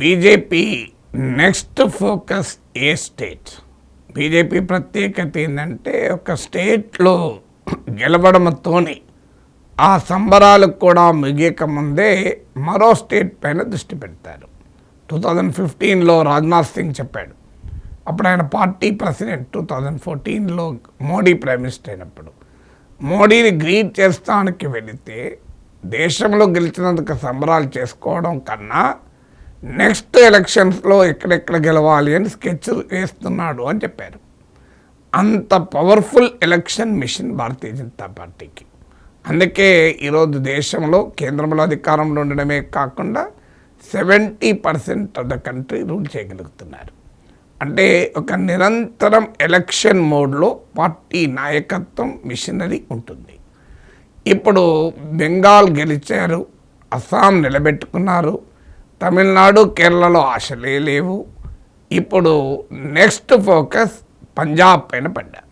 BJP next focus ఏ state? BJP ప్రత్యేకత ఏంటంటే ఒక స్టేట్లో గెలవడంతోనే ఆ సంబరాలకు కూడా ముగియక ముందే మరో స్టేట్ పైన దృష్టి పెడతారు. 2015లో రాజ్నాథ్ సింగ్ చెప్పాడు. అప్పుడు ఆయన పార్టీ ప్రెసిడెంట్. 2014లో మోడీ ప్రైమ్ మినిస్టర్ అయినప్పుడు మోడీని గ్రీట్ చేస్తానికి వెళితే దేశంలో గెలిచినందుకు సంబరాలు చేసుకోవడం కన్నా నెక్స్ట్ ఎలక్షన్స్లో ఎక్కడెక్కడ గెలవాలి అని స్కెచ్ వేస్తున్నాడు అని చెప్పారు. అంత powerful election machine Bharatiya Janata పార్టీకి. అందుకే ఈరోజు దేశంలో కేంద్రంలో అధికారంలో ఉండడమే కాకుండా 70% ఆఫ్ ద కంట్రీ రూల్ చేయగలుగుతున్నారు. అంటే ఒక నిరంతరం ఎలక్షన్ మోడ్లో పార్టీ నాయకత్వం మిషనరీ ఉంటుంది. ఇప్పుడు బెంగాల్ గెలిచారు, అస్సాం నిలబెట్టుకున్నారు, తమిళనాడు కేరళలో ఆశలే లేవు. ఇప్పుడు నెక్స్ట్ ఫోకస్ పంజాబ్ పైన పడ్డారు.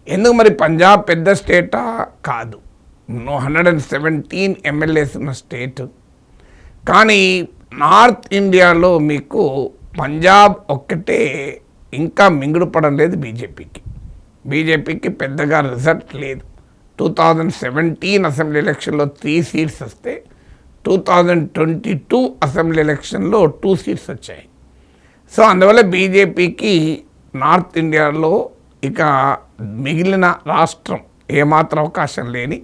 ఎందుకు మరి పంజాబ్ పెద్ద స్టేటా? కాదు, 117 ఎమ్మెల్యేస్ ఉన్న స్టేటు. కానీ నార్త్ ఇండియాలో మీకు పంజాబ్ ఒక్కటే ఇంకా మింగుడుపడం లేదు బీజేపీకి పెద్దగా రిజల్ట్ లేదు. 2017 అసెంబ్లీ ఎలక్షన్లో 3 సీట్స్ వస్తే 2022 అసెంబ్లీ ఎలక్షన్లో 2 సీట్స్ వచ్చాయి. సో అందువల్ల బీజేపీకి నార్త్ ఇండియాలో ఇక మిగిలిన రాష్ట్రం ఏమాత్రం అవకాశం లేని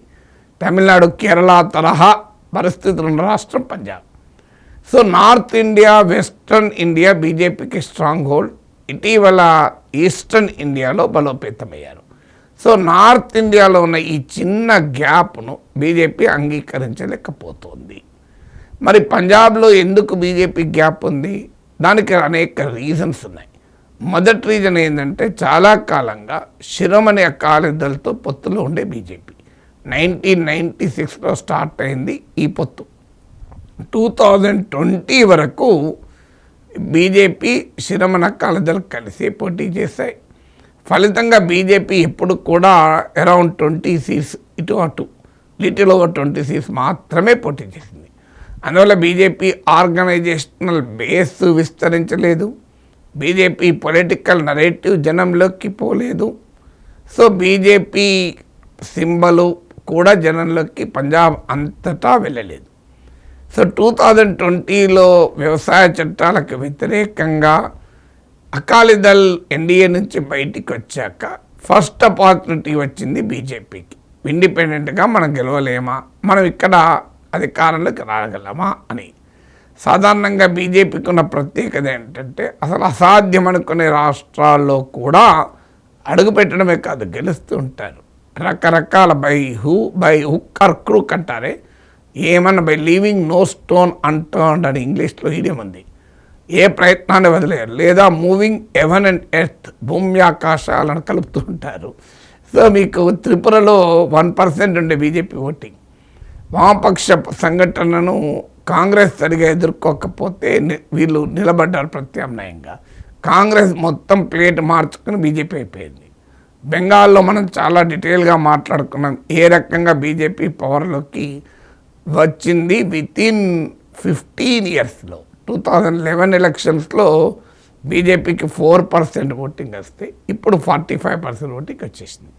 తమిళనాడు కేరళ తరహా పరిస్థితులు ఉన్న రాష్ట్రం Punjab. So north India, western India బీజేపీకి స్ట్రాంగ్ హోల్డ్. ఇటీవల ఈస్టర్న్ ఇండియాలో బలోపేతమయ్యారు. సో నార్త్ ఇండియాలో ఉన్న ఈ చిన్న గ్యాప్ను బీజేపీ అంగీకరించలేకపోతుంది. మరి పంజాబ్లో ఎందుకు బీజేపీ గ్యాప్ ఉంది? దానికి అనేక రీజన్స్ ఉన్నాయి. మొదటి రీజన్ ఏంటంటే చాలా కాలంగా శిరోమణి అకాలీ దళ్తో పొత్తులో ఉండే బీజేపీ 1996లో స్టార్ట్ అయింది ఈ పొత్తు. 2020 వరకు బీజేపీ శిరోమణి అకాలీ దళ్ కలిసి పోటీ చేశాయి. ఫలితంగా బీజేపీ ఎప్పుడు కూడా అరౌండ్ 20 సీట్స్ ఇటు అటు లిటిల్ ఓవర్ 20 సీట్స్ మాత్రమే పోటీ చేసింది. అందువల్ల బీజేపీ ఆర్గనైజేషనల్ బేస్ విస్తరించలేదు. బీజేపీ పొలిటికల్ నరేటివ్ జనంలోకి పోలేదు. సో బీజేపీ సింబలు కూడా జనంలోకి పంజాబ్ అంతటా వెళ్ళలేదు. సో 2020లో వ్యవసాయ చట్టాలకు వ్యతిరేకంగా అకాలీదళ్ ఎన్డీఏ నుంచి బయటికి వచ్చాక ఫస్ట్ ఆపర్చునిటీ వచ్చింది బీజేపీకి. ఇండిపెండెంట్గా మనం గెలవలేమా, మనం ఇక్కడ అధికారంలోకి రాగలమా అని. సాధారణంగా బీజేపీకి ఉన్న ప్రత్యేకత ఏంటంటే అసలు అసాధ్యం అనుకునే రాష్ట్రాల్లో కూడా అడుగు పెట్టడమే కాదు, గెలుస్తూ ఉంటారు. రకరకాల బై హుక్ ఆర్ క్రూక్ అంటారే, ఏమన్నా by leaving no stone unturned అని ఇంగ్లీష్లో ఇడియం ఉంది. ఏ ప్రయత్నాన్ని వదిలేరు, లేదా మూవింగ్ హెవెన్ అండ్ ఎర్త్, భూమి ఆకాశాలను కలుపుతూ ఉంటారు. సో మీకు త్రిపురలో 1% ఉండే బీజేపీ ఓటింగ్. వామపక్ష సంఘటనను కాంగ్రెస్ సరిగా ఎదుర్కోకపోతే వీళ్ళు నిలబడ్డారు ప్రత్యామ్నాయంగా. కాంగ్రెస్ మొత్తం ప్లేట్ మార్చుకుని బీజేపీ అయిపోయింది. బెంగాల్లో మనం చాలా డీటెయిల్గా మాట్లాడుకున్నాం ఏ రకంగా బీజేపీ పవర్లోకి వచ్చింది. వితిన్ 15 ఇయర్స్లో 2011 ఎలక్షన్స్లో బీజేపీకి 4% ఓటింగ్ వస్తే ఇప్పుడు 45% ఓటింగ్ వచ్చేసింది.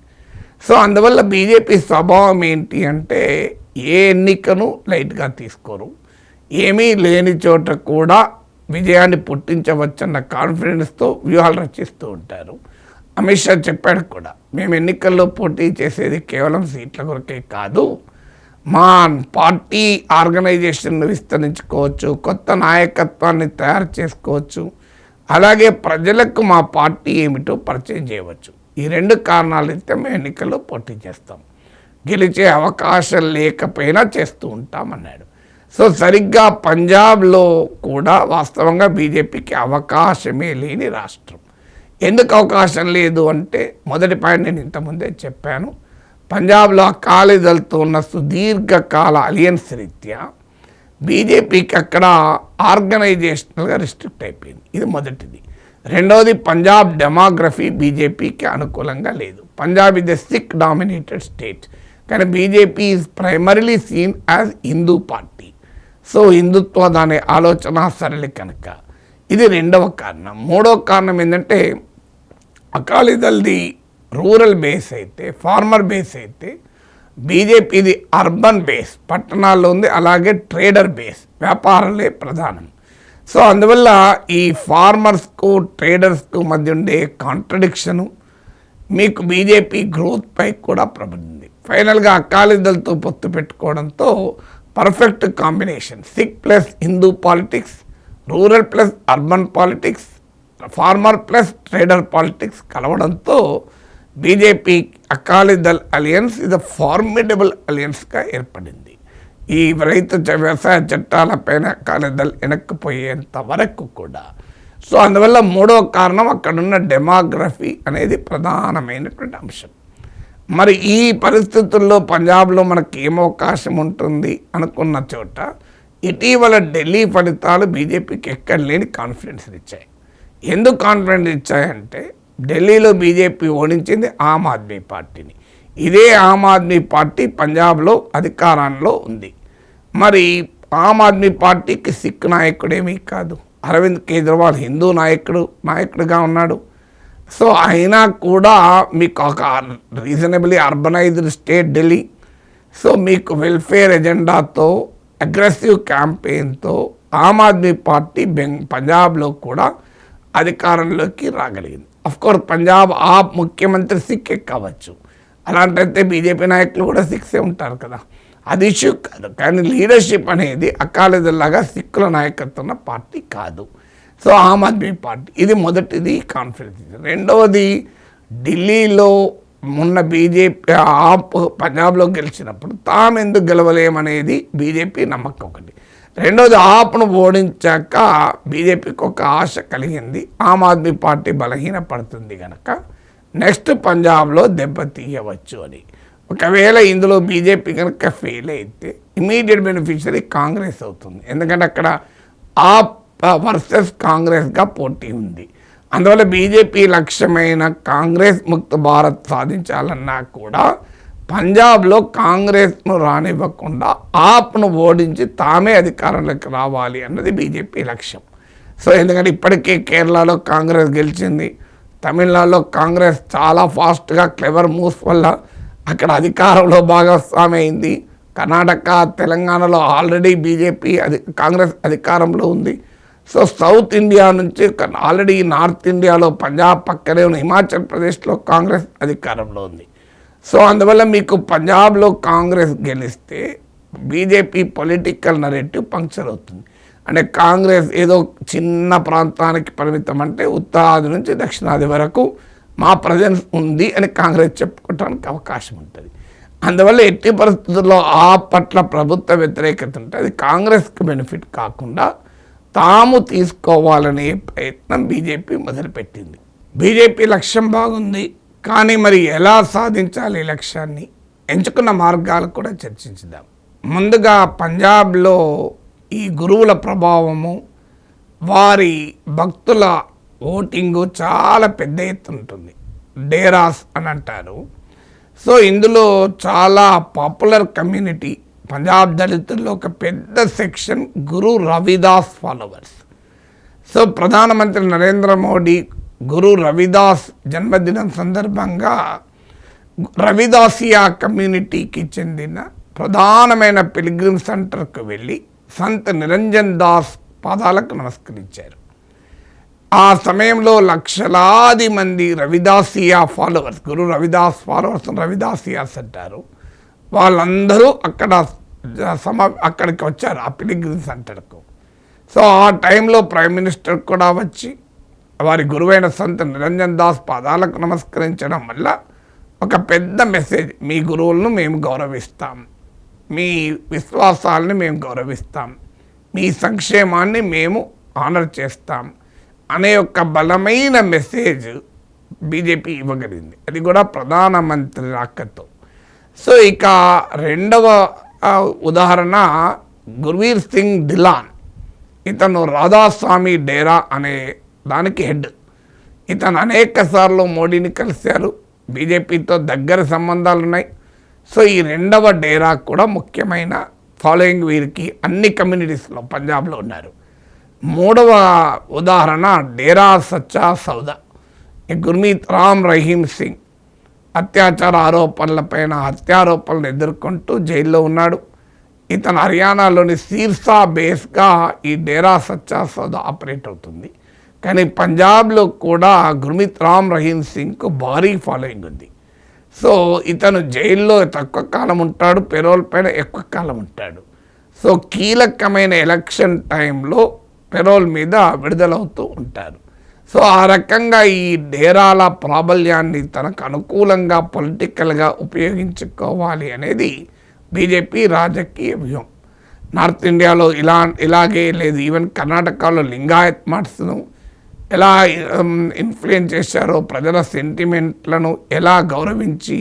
సో అందువల్ల బీజేపీ స్వభావం ఏంటి అంటే ఏ ఎన్నికను లైట్గా తీసుకోరు, ఏమీ లేని చోట కూడా విజయాన్ని పుట్టించవచ్చన్న కాన్ఫిడెన్స్తో వ్యూహాలు రచిస్తూ ఉంటారు. అమిత్ షా చెప్పాడు కూడా, మేము ఎన్నికల్లో పోటీ చేసేది కేవలం సీట్ల కొరకే కాదు, మా పార్టీ ఆర్గనైజేషన్ను విస్తరించుకోవచ్చు, కొత్త నాయకత్వాన్ని తయారు చేసుకోవచ్చు, అలాగే ప్రజలకు మా పార్టీ ఏమిటో పరిచయం చేయవచ్చు. ఈ 2 కారణాలు ఇస్తే మేము ఎన్నికల్లో పోటీ చేస్తాం, గెలిచే అవకాశం లేకపోయినా చేస్తూ ఉంటామన్నాడు. సో సరిగ్గా పంజాబ్లో కూడా వాస్తవంగా బీజేపీకి అవకాశమే లేని రాష్ట్రం. ఎందుకు అవకాశం లేదు అంటే మొదటి పాయింట్ నేను ఇంతకుముందే చెప్పాను. పంజాబ్లో అకాలీదళ్తో ఉన్న సుదీర్ఘకాల అలియన్స్ రీత్యా బీజేపీకి అక్కడ ఆర్గనైజేషనల్గా రిస్ట్రిక్ట్ అయిపోయింది. ఇది మొదటిది. రెండవది, పంజాబ్ డెమోగ్రఫీ బీజేపీకి అనుకూలంగా లేదు. Punjab is the Sikh dominated state, కానీ BJP is primarily seen as Hindu party. So Hindutva దాని ఆలోచన సరళి కనుక ఇది రెండవ కారణం. మూడవ కారణం ఏంటంటే అకాలీదల్ది రూరల్ బేస్ అయితే, ఫార్మర్ బేస్ అయితే, బీజేపీది అర్బన్ బేస్, పట్టణాల్లో ఉంది. అలాగే ట్రేడర్ బేస్, వ్యాపారాలే ప్రధానం. సో అందువల్ల ఈ ఫార్మర్స్కు ట్రేడర్స్కు మధ్య ఉండే కాంట్రడిక్షను మీకు బీజేపీ గ్రోత్ పై కూడా ప్రభావించింది. ఫైనల్గా అకాలీదళ్తో పొత్తు పెట్టుకోవడంతో perfect combination, Sikh plus Hindu politics, rural plus urban politics, farmer plus trader politics కలవడంతో బీజేపీ అకాలీదళ్ అలయన్స్ ఇది ఫార్మిడబుల్ అలయన్స్గా ఏర్పడింది. ఈ రైతు వ్యవసాయ చట్టాలపైన అకాలీదళ్ వెనక్కిపోయేంత వరకు కూడా. సో అందువల్ల మూడవ కారణం అక్కడున్న డెమోగ్రఫీ అనేది ప్రధానమైనటువంటి అంశం. మరి ఈ పరిస్థితుల్లో పంజాబ్లో మనకి ఏం అవకాశం ఉంటుంది అనుకున్న చోట ఇటీవల ఢిల్లీ ఫలితాలు బీజేపీకి ఎక్కడ లేని కాన్ఫిడెన్స్ ఇచ్చాయి. ఎందుకు కాన్ఫిడెన్స్ ఇచ్చాయంటే ఢిల్లీలో బీజేపీ ఓడించింది ఆమ్ ఆద్మీ పార్టీని. ఇదే ఆమ్ ఆద్మీ పార్టీ పంజాబ్లో అధికారంలో ఉంది. మరి ఆమ్ ఆద్మీ పార్టీకి సిక్ నాయకుడేమీ కాదు. అరవింద్ కేజ్రీవాల్ హిందూ నాయకుడిగా ఉన్నాడు. సో అయినా కూడా మీకు ఒక reasonably urbanised state Delhi. So మీకు welfare ఎజెండాతో, aggressive క్యాంపెయిన్తో Aam Aadmi party పంజాబ్లో కూడా అధికారంలోకి రాగలిగింది. అఫ్కోర్స్ పంజాబ్ ముఖ్యమంత్రి సిక్కే కావచ్చు. అలాంటైతే బీజేపీ నాయకులు కూడా సిక్సే ఉంటారు కదా, అది ఇష్యూ కాదు. కానీ లీడర్షిప్ అనేది అకాలీదళ్లాగా సిక్కుల నాయకత్వం ఉన్న పార్టీ కాదు. సో ఆమ్ ఆద్మీ పార్టీ ఇది మొదటిది కాన్ఫిడెన్స్. రెండవది ఢిల్లీలో మొన్న బీజేపీ పంజాబ్లో గెలిచినప్పుడు తాము ఎందుకు గెలవలేమనేది బీజేపీ నమ్మకం ఒకటి. రెండవది ఆప్ను ఓడించాక బీజేపీకి ఒక ఆశ కలిగింది, ఆమ్ ఆద్మీ పార్టీ బలహీనపడుతుంది కనుక నెక్స్ట్ పంజాబ్లో దెబ్బతీయవచ్చు అని. ఒకవేళ ఇందులో బీజేపీ కనుక ఫెయిల్ అయితే ఇమీడియట్ బెనిఫిషరీ కాంగ్రెస్ అవుతుంది. ఎందుకంటే అక్కడ ఆప్ వర్సెస్ కాంగ్రెస్గా పోటీ ఉంది. అందువల్ల బీజేపీ లక్ష్యమైన కాంగ్రెస్ ముక్త భారత్ సాధించాలన్నా కూడా పంజాబ్లో కాంగ్రెస్ను రానివ్వకుండా ఆప్ను ఓడించి తామే అధికారంలోకి రావాలి అన్నది బీజేపీ లక్ష్యం. సో ఎందుకంటే ఇప్పటికే కేరళలో కాంగ్రెస్ గెలిచింది, తమిళనాడులో కాంగ్రెస్ చాలా ఫాస్ట్గా క్లెవర్ మూవ్స్ వల్ల అక్కడ అధికారంలో భాగస్వామి అయింది. కర్ణాటక, తెలంగాణలో ఆల్రెడీ బీజేపీ కాంగ్రెస్ అధికారంలో ఉంది. సో సౌత్ ఇండియా నుంచి ఆల్రెడీ నార్త్ ఇండియాలో పంజాబ్ పక్కనే ఉన్న హిమాచల్ ప్రదేశ్లో కాంగ్రెస్ అధికారంలో ఉంది. సో అందువల్ల మీకు పంజాబ్లో కాంగ్రెస్ గెలిస్తే బీజేపీ పొలిటికల్ నరేటివ్ పంక్చర్ అవుతుంది. అంటే కాంగ్రెస్ ఏదో చిన్న ప్రాంతానికి పరిమితం, అంటే ఉత్తరాది నుంచి దక్షిణాది వరకు మా ప్రజెన్స్ ఉంది అని కాంగ్రెస్ చెప్పుకోవడానికి అవకాశం ఉంటుంది. అందువల్ల ఎట్టి పరిస్థితుల్లో ఆ పట్ల ప్రభుత్వ వ్యతిరేకత ఉంటే అది కాంగ్రెస్కి బెనిఫిట్ కాకుండా తాము తీసుకోవాలనే ప్రయత్నం బీజేపీ మొదలుపెట్టింది. బీజేపీ లక్ష్యం బాగుంది, కానీ మరి ఎలా సాధించాలి ఈ లక్ష్యాన్ని ఎంచుకున్న మార్గాలు కూడా చర్చించుదాం. ముందుగా పంజాబ్లో ఈ గురువుల ప్రభావము, వారి భక్తుల ఓటింగు చాలా పెద్ద ఎత్తున ఉంటుంది. డేరాస్ అని అంటారు. సో ఇందులో చాలా పాపులర్ కమ్యూనిటీ పంజాబ్ దళితుల్లో ఒక పెద్ద సెక్షన్ గురు రవిదాస్ ఫాలోవర్స్. సో ప్రధానమంత్రి నరేంద్ర మోడీ గురు రవిదాస్ జన్మదినం సందర్భంగా రవిదాసియా కమ్యూనిటీకి చెందిన ప్రధానమైన పిల్గ్రిమ్ సెంటర్కు వెళ్ళి సంత్ నిరంజన్ దాస్ పాదాలకు నమస్కరించారు. ఆ సమయంలో లక్షలాది మంది రవిదాసియా ఫాలోవర్స్, గురు రవిదాస్ ఫాలోవర్స్ రవిదాసియాస్ అంటారు, వాళ్ళందరూ అక్కడికి వచ్చారు ఆ పిలిగ్రిమ్ సెంటర్కు. సో ఆ టైంలో ప్రైమ్ మినిస్టర్ కూడా వచ్చి వారి గురువైన సంత్ నిరంజన్ దాస్ పాదాలకు నమస్కరించడం వల్ల ఒక పెద్ద మెసేజ్, మీ గురువులను మేము గౌరవిస్తాం, మీ విశ్వాసాలని మేము గౌరవిస్తాం, మీ సంక్షేమాన్ని మేము ఆనర్ చేస్తాం అనే ఒక బలమైన మెసేజ్ బీజేపీ ఇవ్వగలిగింది. అది కూడా ప్రధానమంత్రి రాకతో. సో ఇక రెండవ ఉదాహరణ గుర్వీర్ సింగ్ ధిలాన్. ఇతను రాధాస్వామి డేరా అనే దానికి హెడ్. ఇతను అనేక సార్లు మోడీని కలిశారు, బీజేపీతో దగ్గర సంబంధాలు ఉన్నాయి. సో ఈ రెండవ డేరా కూడా ముఖ్యమైన ఫాలోయింగ్ వీరికి అన్ని కమ్యూనిటీస్లో పంజాబ్లో ఉన్నారు. మూడవ ఉదాహరణ డేరా సచ్చా సౌదా. గుర్మీత్ రామ్ రహీమ్ సింగ్ అత్యాచార ఆరోపణలపైన హత్యారోపణలు ఎదుర్కొంటూ జైల్లో ఉన్నాడు. ఇతను హర్యానాలోని సిర్సా బేస్గా ఈ డేరా సచ్చా సౌదా ఆపరేట్ అవుతుంది. కానీ పంజాబ్లో కూడా గుర్మీత్ రామ్ రహీమ్ సింగ్కు భారీ ఫాలోయింగ్ ఉంది. సో ఇతను జైల్లో తక్కువ కాలం ఉంటాడు, పెరోల్ పైన ఎక్కువ కాలం ఉంటాడు. సో కీలకమైన ఎలక్షన్ టైంలో పెరోల్ మీద విడుదలవుతూ ఉంటారు. సో ఆ రకంగా ఈ డేరాల ప్రాబల్యాన్ని తనకు అనుకూలంగా పొలిటికల్గా ఉపయోగించుకోవాలి అనేది బీజేపీ రాజకీయ వ్యూహం. నార్త్ ఇండియాలో ఇలాగే లేదు. ఈవెన్ కర్ణాటకలో లింగాయత్ మట్స్ను ఎలా ఇన్ఫ్లుయెన్స్ చేశారో, ప్రజల సెంటిమెంట్లను ఎలా గౌరవించి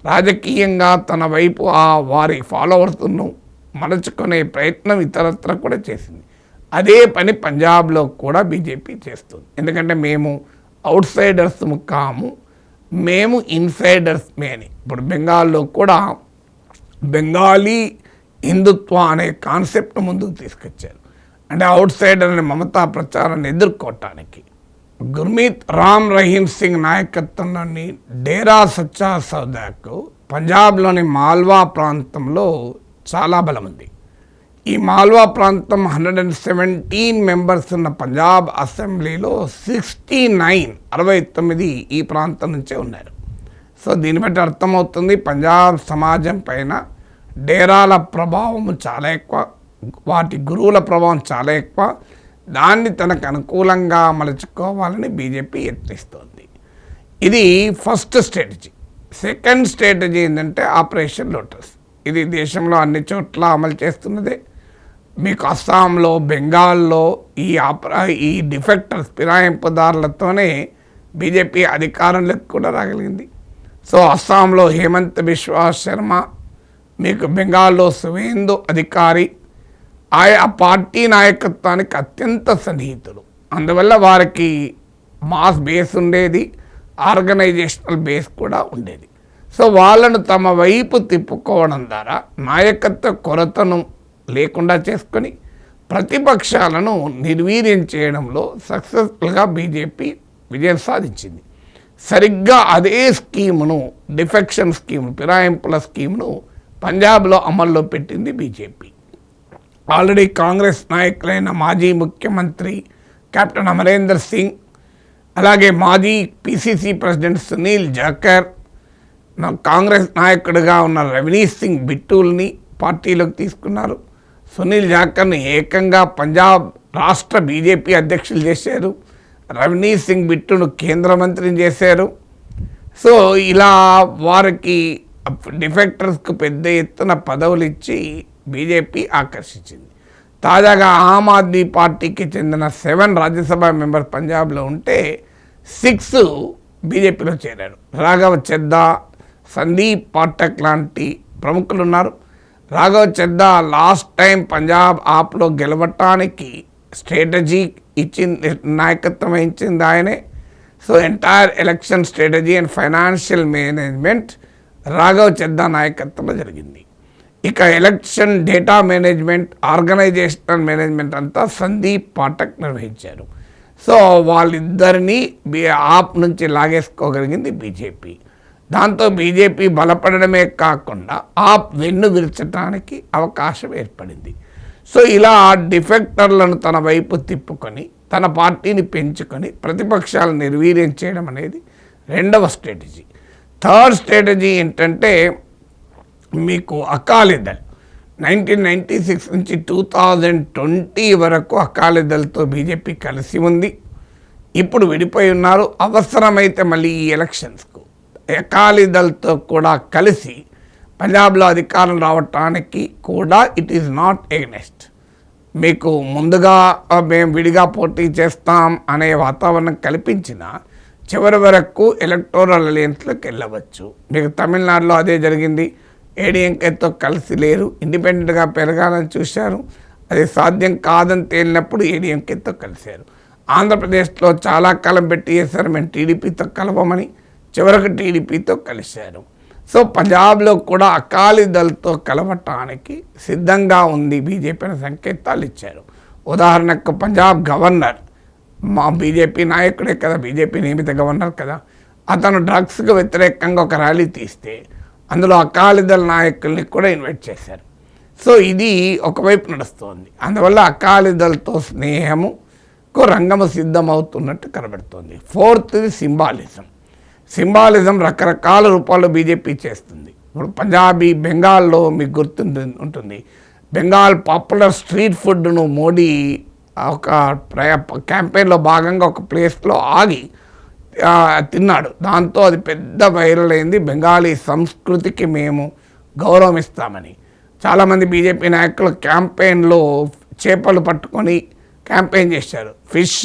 రాజకీయంగా తన వైపు వారి ఫాలోవర్స్ను మలుచుకునే ప్రయత్నం ఇతరత్ర కూడా చేసింది. అదే పని పంజాబ్లో కూడా బీజేపీ చేస్తుంది. ఎందుకంటే మేము అవుట్ సైడర్స్ కాము, మేము ఇన్సైడర్స్ అని. ఇప్పుడు బెంగాల్లో కూడా బెంగాలీ హిందుత్వ అనే కాన్సెప్ట్ ముందుకు తీసుకొచ్చారు. అంటే అవుట్ సైడర్ అనే మమతా ప్రచారాన్ని ఎదుర్కోవటానికి. గుర్మీత్ రామ్ రహీమ్ సింగ్ నాయకత్వంలోని డేరా సచ్చా సౌదాకు పంజాబ్లోని మాల్వా ప్రాంతంలో చాలా బలం ఉంది. ఈ మాల్వా ప్రాంతం 117 మెంబర్స్ ఉన్న పంజాబ్ అసెంబ్లీలో 69 ఈ ప్రాంతం నుంచే ఉన్నారు. సో దీన్ని బట్టి అర్థమవుతుంది పంజాబ్ సమాజం పైన డేరాల ప్రభావం చాలా ఎక్కువ, వాటి గురువుల ప్రభావం చాలా ఎక్కువ. దాన్ని తనకు అనుకూలంగా మలుచుకోవాలని బీజేపీ యత్నిస్తోంది. ఇది ఫస్ట్ స్ట్రాటజీ. సెకండ్ స్ట్రాటజీ ఏంటంటే ఆపరేషన్ లోటస్. ఇది దేశంలో అన్ని చోట్ల అమలు చేస్తున్నదే. మీకు అస్సాంలో, బెంగాల్లో ఈ డిఫెక్టర్స్ ఫిరాయింపుదారులతోనే బీజేపీ అధికారంలోకి కూడా రాగలిగింది. సో అస్సాంలో హేమంత్ బిశ్వా శర్మ, మీకు బెంగాల్లో సువేందు అధికారి ఆ పార్టీ నాయకత్వానికి అత్యంత సన్నిహితులు. అందువల్ల వారికి మాస్ బేస్ ఉండేది, ఆర్గనైజేషనల్ బేస్ కూడా ఉండేది. సో వాళ్ళను తమ వైపు తిప్పుకోవడం ద్వారా నాయకత్వ కొరతను లేకుండా చేసుకొని ప్రతిపక్షాలను నిర్వీర్యం చేయడంలో సక్సెస్ఫుల్గా బీజేపీ విజయం సాధించింది. సరిగ్గా అదే స్కీమును, డిఫెక్షన్ స్కీమ్, ఫిరాయింపుల స్కీమ్ను పంజాబ్లో అమల్లో పెట్టింది బీజేపీ. ఆల్రెడీ కాంగ్రెస్ నాయకులైన మాజీ ముఖ్యమంత్రి కెప్టెన్ అమరేందర్ సింగ్, అలాగే మాజీ పిసిసి ప్రెసిడెంట్ సునీల్ జాఖర్, కాంగ్రెస్ నాయకుడిగా ఉన్న రవనీత్ సింగ్ బిట్టూల్ని పార్టీలోకి తీసుకున్నారు. సునీల్ జాఖర్ని ఏకంగా పంజాబ్ రాష్ట్ర బీజేపీ అధ్యక్షులు చేశారు. రవనీత్ సింగ్ బిట్టును కేంద్ర మంత్రిని చేశారు. సో ఇలా వారికి డిఫెక్టర్స్కు పెద్ద ఎత్తున పదవులు ఇచ్చి బీజేపీ ఆకర్షించింది. తాజాగా ఆమ్ ఆద్మీ పార్టీకి చెందిన 7 రాజ్యసభ మెంబర్ పంజాబ్లో ఉంటే 6 బీజేపీలో చేరారు. రాఘవ్ చెద్దా, సందీప్ పాఠక్ లాంటి ప్రముఖులు ఉన్నారు. రాఘవ్ చెద్దా లాస్ట్ టైం పంజాబ్ ఆప్లో గెలవటానికి స్ట్రాటజీ నాయకత్వం వహించింది ఆయనే. So entire election strategy and financial management Raghav Chadha నాయకత్వంలో జరిగింది. ఇక election data management, organisational management అంతా సందీప్ పాఠక్ నిర్వహించారు. సో వాళ్ళిద్దరినీ ఆప్ నుంచి లాగేసుకోగలిగింది బీజేపీ. దాంతో బీజేపీ బలపడడమే కాకుండా ఆప్ వెన్ను విరచడానికి అవకాశం ఏర్పడింది. సో ఇలా డిఫెక్టర్లను తన వైపు తిప్పుకొని తన పార్టీని పెంచుకొని ప్రతిపక్షాలను నిర్వీర్యం చేయడం అనేది రెండవ స్ట్రాటజీ. థర్డ్ స్ట్రాటజీ ఏంటంటే మీకు అకాలీదళ్ 1996 నుంచి 2020 వరకు అకాలీదళ్తో బీజేపీ కలిసి ఉంది. ఇప్పుడు విడిపోయి ఉన్నారు. అవసరమైతే మళ్ళీ ఈ ఎలక్షన్స్కు అకాలీదళ్తో కూడా కలిసి పంజాబ్లో అధికారం రావటానికి కూడా ఇట్ ఈజ్ నాట్ ఎగ్నెస్ట్. మీకు ముందుగా మేము విడిగా పోటీ చేస్తాం అనే వాతావరణం కల్పించిన చివరి వరకు ఎలక్టోరల్ అలయన్స్లోకి వెళ్ళవచ్చు. మీకు తమిళనాడులో అదే జరిగింది. ఏడీఎంకేతో కలిసి లేరు, ఇండిపెండెంట్గా పెరగాలని చూశారు. అది సాధ్యం కాదని తేలినప్పుడు ఏడీఎంకేతో కలిశారు. ఆంధ్రప్రదేశ్లో చాలా కాలం పెట్టి చేశారు మేము టీడీపీతో కలవమని, చివరకు టీడీపీతో కలిశారు. సో పంజాబ్లో కూడా అకాలీదళ్తో కలవటానికి సిద్ధంగా ఉంది బీజేపీ అనే సంకేతాలు ఇచ్చారు. ఉదాహరణకు పంజాబ్ గవర్నర్ మా బీజేపీ నాయకుడే కదా, బీజేపీ నియమిత గవర్నర్ కదా, అతను డ్రగ్స్కి వ్యతిరేకంగా ఒక ర్యాలీ తీస్తే అందులో అకాలీదళ నాయకుల్ని కూడా ఇన్వైట్ చేశారు. సో ఇది ఒకవైపు నడుస్తోంది. అందువల్ల అకాలీదళ్తో స్నేహముకు రంగము సిద్ధమవుతున్నట్టు కనబడుతోంది. ఫోర్త్ది సింబాలిజం రకరకాల రూపాల్లో బీజేపీ చేస్తుంది. ఇప్పుడు పంజాబీ బెంగాల్లో మీకు ఉంటుంది, బెంగాల్ పాపులర్ స్ట్రీట్ ఫుడ్ను మోడీ ఒక క్యాంపెయిన్లో భాగంగా ఒక ప్లేస్లో ఆగి తిన్నాడు. దాంతో అది పెద్ద వైరల్ అయింది. బెంగాలీ సంస్కృతికి మేము గౌరవం ఇస్తామని చాలామంది బీజేపీ నాయకులు క్యాంపెయిన్లో చేపలు పట్టుకొని క్యాంపెయిన్ చేశారు. ఫిష్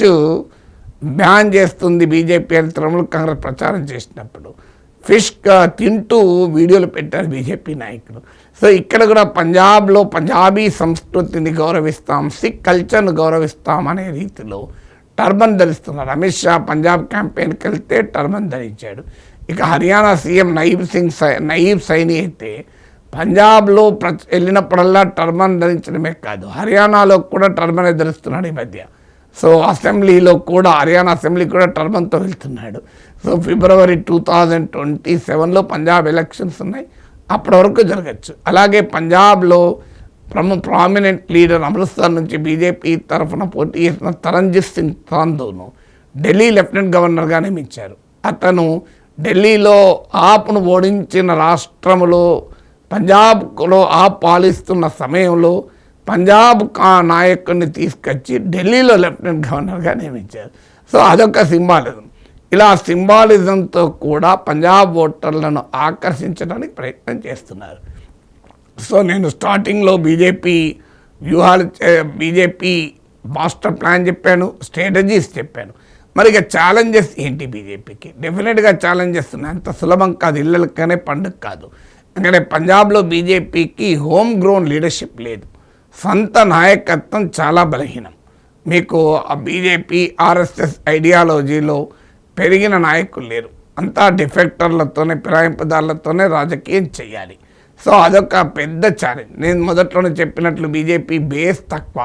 బ్యాన్ చేస్తుంది బీజేపీ అని తృణమూల్ కాంగ్రెస్ ప్రచారం చేసినప్పుడు ఫిష్ తింటూ వీడియోలు పెట్టారు బీజేపీ నాయకులు. సో ఇక్కడ కూడా పంజాబ్లో పంజాబీ సంస్కృతిని గౌరవిస్తాం, సిక్ కల్చర్ను గౌరవిస్తాం అనే రీతిలో టర్బన్ ధరిస్తున్నారు. అమిత్ షా పంజాబ్ క్యాంపెయిన్కి వెళ్తే టర్బన్ ధరించాడు. ఇక హర్యానా సీఎం నయీబ్ సైని అయితే పంజాబ్లో వెళ్ళినప్పుడల్లా టర్బన్ ధరించడమే కాదు, హర్యానాలో కూడా టర్బనే ధరిస్తున్నాడు ఈ మధ్య. సో అసెంబ్లీలో కూడా హర్యానా అసెంబ్లీ కూడా టర్బన్తో వెళ్తున్నాడు. సో ఫిబ్రవరి 2027లో పంజాబ్ ఎలక్షన్స్ ఉన్నాయి, అప్పటి వరకు జరగచ్చు. అలాగే పంజాబ్లో ప్రామినెంట్ లీడర్ అమృత్సర్ నుంచి బీజేపీ తరఫున పోటీ చేసిన తరంజిత్ సింగ్ సాంధును ఢిల్లీ లెఫ్టినెంట్ గవర్నర్గా నియమించారు. అతను ఢిల్లీలో ఆప్ను ఓడించిన రాష్ట్రంలో పంజాబ్లో ఆప్ పాలిస్తున్న సమయంలో పంజాబ్ నాయకుడిని తీసుకొచ్చి ఢిల్లీలో లెఫ్టినెంట్ గవర్నర్గా నియమించారు. సో అదొక సింబాలిజం. ఇలా సింబాలిజంతో కూడా పంజాబ్ ఓటర్లను ఆకర్షించడానికి ప్రయత్నం చేస్తున్నారు. సో నేను స్టార్టింగ్లో బీజేపీ మాస్టర్ ప్లాన్ చెప్పాను, స్ట్రాటజీస్ చెప్పాను. మరి ఇక ఛాలెంజెస్ ఏంటి బీజేపీకి? డెఫినెట్గా ఛాలెంజెస్ ఉన్నాయి, అంత సులభం కాదు, ఇళ్ళకనే పండుగ కాదు. ఎందుకంటే పంజాబ్లో బీజేపీకి హోమ్ గ్రోన్ లీడర్షిప్ లేదు, సొంత నాయకత్వం చాలా బలహీనం. మీకు ఆ బీజేపీ ఆర్ఎస్ఎస్ ఐడియాలజీలో పెరిగిన నాయకులు లేరు, అంతా డిఫెక్టర్లతోనే ఫిరాయింపుదారులతోనే రాజకీయం చేయాలి. సో అదొక పెద్ద ఛాలెంజ్. నేను మొదట్లోనే చెప్పినట్లు బీజేపీ బేస్ తక్కువ.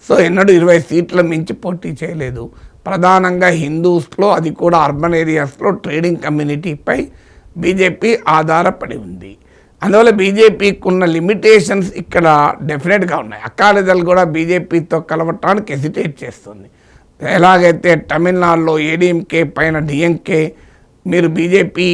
సో ఎన్నడూ 20 సీట్ల మించి పోటీ చేయలేదు. ప్రధానంగా హిందూస్లో, అది కూడా అర్బన్ ఏరియాస్లో ట్రేడింగ్ కమ్యూనిటీపై బీజేపీ ఆధారపడి ఉంది. అందువల్ల బీజేపీకి ఉన్న లిమిటేషన్స్ ఇక్కడ డెఫినెట్గా ఉన్నాయి. అకాలీదళ్ కూడా బీజేపీతో కలవటానికి హెసిటేట్ చేస్తుంది. ఎలాగైతే తమిళనాడులో ఏడీఎంకే పైన డిఎంకే మీరు బీజేపీ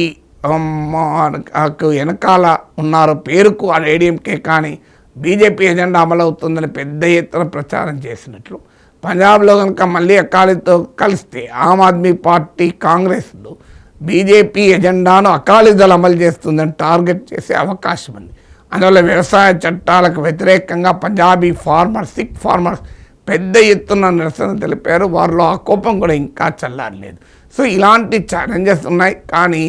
వెనకాల ఉన్నారు పేరుకు ఆ ఏడీఎంకే, కానీ బీజేపీ ఎజెండా అమలవుతుందని పెద్ద ఎత్తున ప్రచారం చేసినట్లు పంజాబ్లో కనుక మళ్ళీ అకాలీతో కలిస్తే ఆమ్ ఆద్మీ పార్టీ కాంగ్రెస్లో బీజేపీ ఎజెండాను అకాలీదళ్ అమలు చేస్తుందని టార్గెట్ చేసే అవకాశం ఉంది. అందువల్ల వ్యవసాయ చట్టాలకు వ్యతిరేకంగా పంజాబీ సిక్ ఫార్మర్స్ పెద్ద ఎత్తున నిరసన తెలిపారు. వారిలో ఆ కోపం కూడా ఇంకా చల్లారలేదు. సో ఇలాంటి ఛాలెంజెస్ ఉన్నాయి, కానీ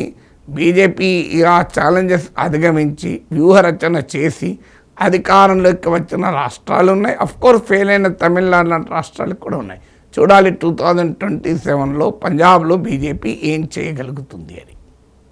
బీజేపీ ఆ ఛాలెంజెస్ అధిగమించి వ్యూహరచన చేసి అధికారంలోకి వచ్చిన రాష్ట్రాలు ఉన్నాయి. అఫ్కోర్స్ ఫెయిల్ అయిన తమిళనాడు లాంటి రాష్ట్రాలు కూడా ఉన్నాయి. చూడాలి 2027లో పంజాబ్లో బీజేపీ ఏం చేయగలుగుతుంది అని.